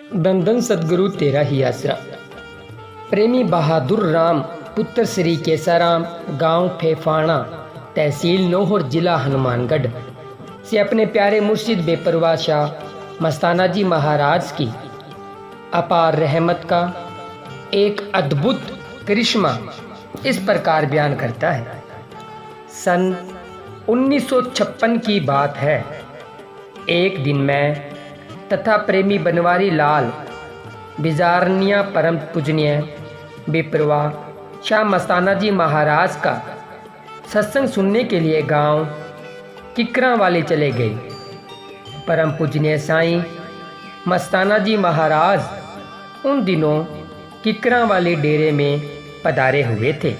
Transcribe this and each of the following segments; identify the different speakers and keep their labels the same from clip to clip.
Speaker 1: धन धन सदगुरु तेरा ही आसरा। प्रेमी बहादुर राम पुत्र श्री केसाराम गांव फेफाना तहसील नौहर जिला हनुमानगढ़ से अपने प्यारे मुर्शिद बेपरवाह शाह मस्ताना जी महाराज की अपार रहमत का एक अद्भुत करिश्मा इस प्रकार बयान करता है। सन 1956 की बात है। एक दिन मैं तथा प्रेमी बनवारी लाल बिजारनिया परम पूजनीय बेपरवाह शाह मस्ताना जी महाराज का सत्संग सुनने के लिए गांव किकरा वाले चले गए। परम पूजनीय साईं मस्ताना जी महाराज उन दिनों किकरा वाले डेरे में पधारे हुए थे।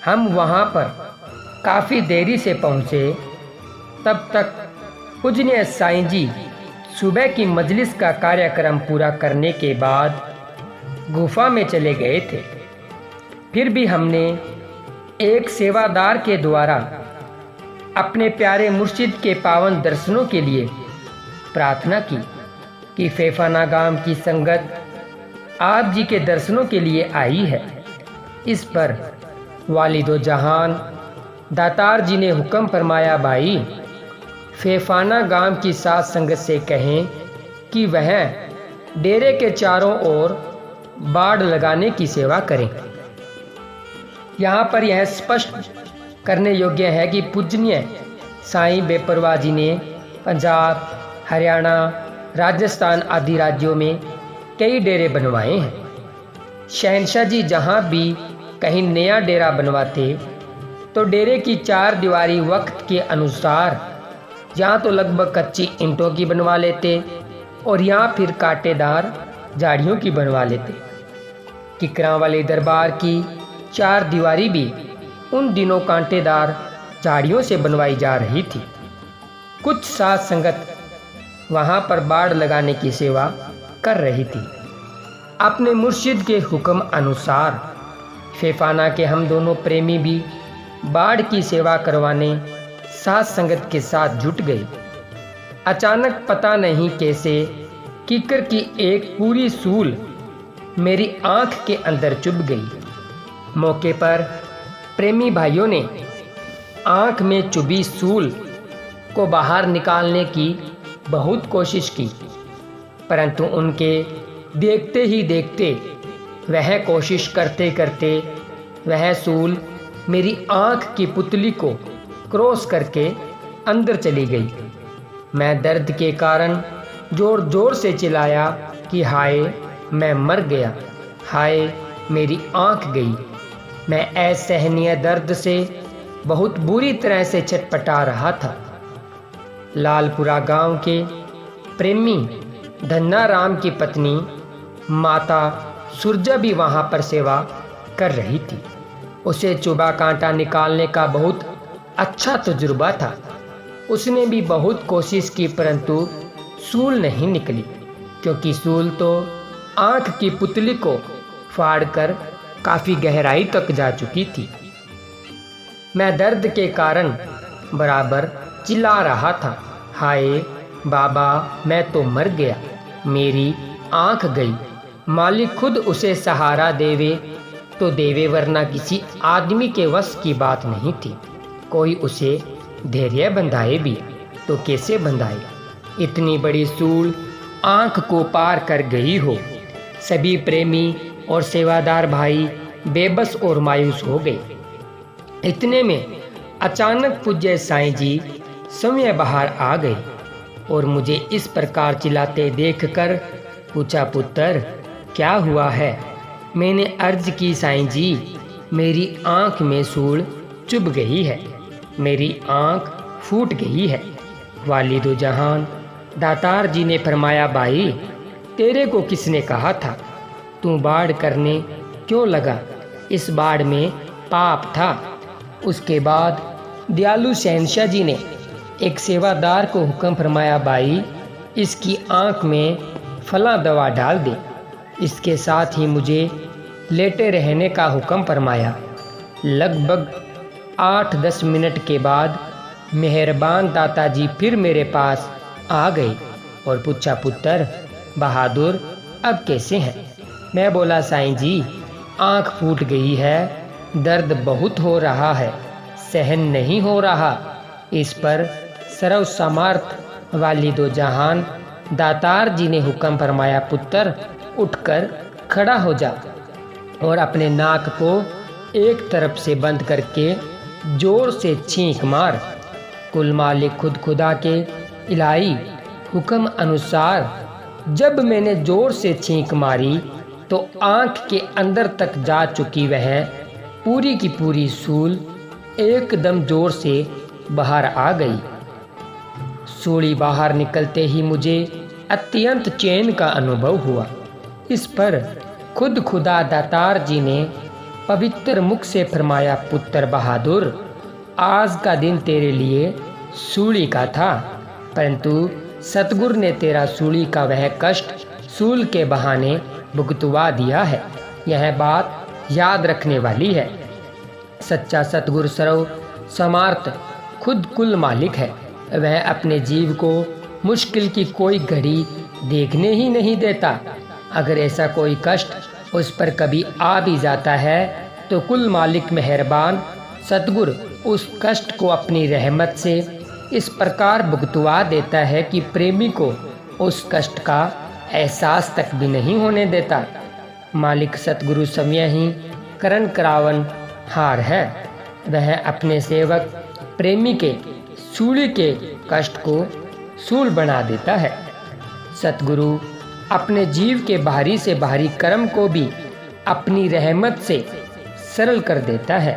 Speaker 1: हम वहां पर काफ़ी देरी से पहुँचे। तब तक पूजनीय साईं जी सुबह की मजलिस का कार्यक्रम पूरा करने के बाद गुफा में चले गए थे। फिर भी हमने एक सेवादार के द्वारा अपने प्यारे मुर्शिद के पावन दर्शनों के लिए प्रार्थना की कि फेफाना गांव की संगत आप जी के दर्शनों के लिए आई है। इस पर वालिदो जहान दातार जी ने हुक्म फरमाया, भाई फेफाना गांव की साथ संगत से कहें कि वह डेरे के चारों ओर बाड़ लगाने की सेवा करें। यहाँ पर यह स्पष्ट करने योग्य है कि पूजनीय साईं बेपरवाह जी ने पंजाब, हरियाणा, राजस्थान आदि राज्यों में कई डेरे बनवाए हैं। शहनशाह जी जहाँ भी कहीं नया डेरा बनवाते तो डेरे की चार दीवारी वक्त के अनुसार यहाँ तो लगभग कच्ची ईंटों की बनवा लेते और यहाँ फिर कांटेदार झाड़ियों की बनवा लेते। किकरा वाले दरबार की चार दीवारी भी उन दिनों कांटेदार झाड़ियों से बनवाई जा रही थी। कुछ साथ संगत वहाँ पर बाड़ लगाने की सेवा कर रही थी। अपने मुर्शिद के हुक्म अनुसार फेफाना के हम दोनों प्रेमी भी बाड़ की सेवा करवाने साथ संगत के साथ जुट गई। अचानक पता नहीं कैसे कीकर की एक पूरी सूल मेरी आंख के अंदर चुभ गई। मौके पर प्रेमी भाइयों ने आंख में चुभी सूल को बाहर निकालने की बहुत कोशिश की, परंतु उनके देखते ही देखते वह कोशिश करते करते वह सूल मेरी आंख की पुतली को क्रॉस करके अंदर चली गई। मैं दर्द के कारण जोर जोर से चिल्लाया कि हाय मैं मर गया, हाय मेरी आंख गई। मैं असहनीय दर्द से बहुत बुरी तरह से छटपटा रहा था। लालपुरा गांव के प्रेमी धन्ना राम की पत्नी माता सुरजा भी वहां पर सेवा कर रही थी। उसे चुभा कांटा निकालने का बहुत अच्छा तजुर्बा था। उसने भी बहुत कोशिश की, परंतु सूल नहीं निकली, क्योंकि सूल तो आंख की पुतली को फाड़कर काफ़ी गहराई तक जा चुकी थी। मैं दर्द के कारण बराबर चिल्ला रहा था, हाय बाबा मैं तो मर गया, मेरी आंख गई। मालिक खुद उसे सहारा देवे तो देवे, वरना किसी आदमी के वश की बात नहीं थी। कोई उसे धैर्य बंधाए भी तो कैसे बंधाए, इतनी बड़ी सूल आंख को पार कर गई हो। सभी प्रेमी और सेवादार भाई बेबस और मायूस हो गए। इतने में अचानक पूज्य साईं जी स्वयं बाहर आ गए और मुझे इस प्रकार चिल्लाते देखकर पूछा, पुत्र क्या हुआ है? मैंने अर्ज की, साईं जी मेरी आंख में सूल चुभ गई है, मेरी आंख फूट गई है। वालिदो जहान दातार जी ने फरमाया, भाई तेरे को किसने कहा था? तू बाड़ करने क्यों लगा? इस बाड़ में पाप था। उसके बाद दयालु शहनशाह जी ने एक सेवादार को हुक्म फरमाया, भाई इसकी आंख में फला दवा डाल दे। इसके साथ ही मुझे लेटे रहने का हुक्म फरमाया। लगभग 8-10 मिनट के बाद मेहरबान दाता जी फिर मेरे पास आ गए और पूछा, पुत्र बहादुर अब कैसे हैं? मैं बोला, साईं जी आँख फूट गई है, दर्द बहुत हो रहा है, सहन नहीं हो रहा। इस पर सर्व सामर्थ वाली दो जहान दातार जी ने हुक्म फरमाया, पुत्र उठकर खड़ा हो जा और अपने नाक को एक तरफ से बंद करके जोर से छींक मार। कुल मालिक खुद खुदा के इलाही हुक्म अनुसार जब मैंने जोर से छींक मारी तो आँख के अंदर तक जा चुकी वह पूरी की पूरी सूल एकदम जोर से बाहर आ गई। सूली बाहर निकलते ही मुझे अत्यंत चैन का अनुभव हुआ। इस पर खुद खुदा दातार जी ने पवित्र मुख से फरमाया, पुत्र बहादुर आज का दिन तेरे लिए सूली का था, परंतु सतगुरु ने तेरा सूली का वह कष्ट सूल के बहाने भुगतवा दिया है। यह बात याद रखने वाली है। सच्चा सतगुरु सर्व समार्थ खुद कुल मालिक है। वह अपने जीव को मुश्किल की कोई घड़ी देखने ही नहीं देता। अगर ऐसा कोई कष्ट उस पर कभी आ भी जाता है तो कुल मालिक मेहरबान सतगुरु उस कष्ट को अपनी रहमत से इस प्रकार भुगतवा देता है कि प्रेमी को उस कष्ट का एहसास तक भी नहीं होने देता। मालिक सतगुरु समय ही करण करावन हार है। वह अपने सेवक प्रेमी के सूली के कष्ट को सूल बना देता है। सतगुरु अपने जीव के बाहरी से बाहरी कर्म को भी अपनी रहमत से सरल कर देता है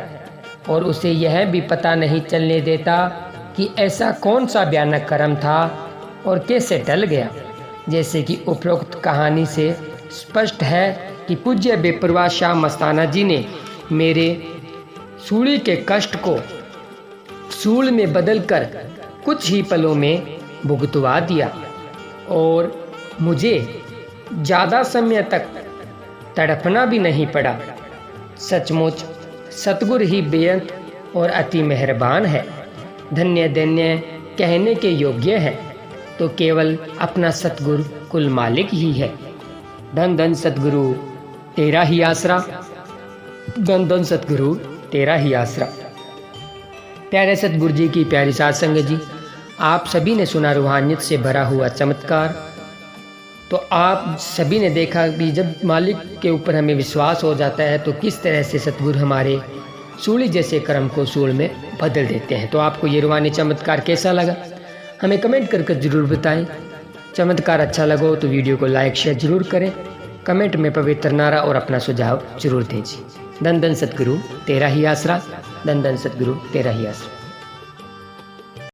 Speaker 1: और उसे यह भी पता नहीं चलने देता कि ऐसा कौन सा भयानक कर्म था और कैसे टल गया। जैसे कि उपरोक्त कहानी से स्पष्ट है कि पूज्य बेपरवाह शाह मस्ताना जी ने मेरे सूली के कष्ट को सूल में बदलकर कुछ ही पलों में भुगतवा दिया और मुझे ज़्यादा समय तक तड़पना भी नहीं पड़ा। सचमुच सतगुरु ही बेअंत और अति मेहरबान है। धन्य धन्य कहने के योग्य है तो केवल अपना सतगुरु कुल मालिक ही है। धन धन सतगुरु तेरा ही आसरा, धन धन सतगुरु तेरा ही आसरा। प्यारे सतगुरु जी की प्यारी साध संगत जी, आप सभी ने सुना रूहानियत से भरा हुआ चमत्कार। तो आप सभी ने देखा कि जब मालिक के ऊपर हमें विश्वास हो जाता है तो किस तरह से सतगुरु हमारे सूली जैसे कर्म को सूल में बदल देते हैं। तो आपको ये रूहानी चमत्कार कैसा लगा हमें कमेंट करके ज़रूर बताएं। चमत्कार अच्छा लगा तो वीडियो को लाइक शेयर जरूर करें। कमेंट में पवित्र नारा और अपना सुझाव जरूर दीजिए। धन धन सतगुरु तेरा ही आसरा, धन धन सतगुरु तेरा ही आसरा।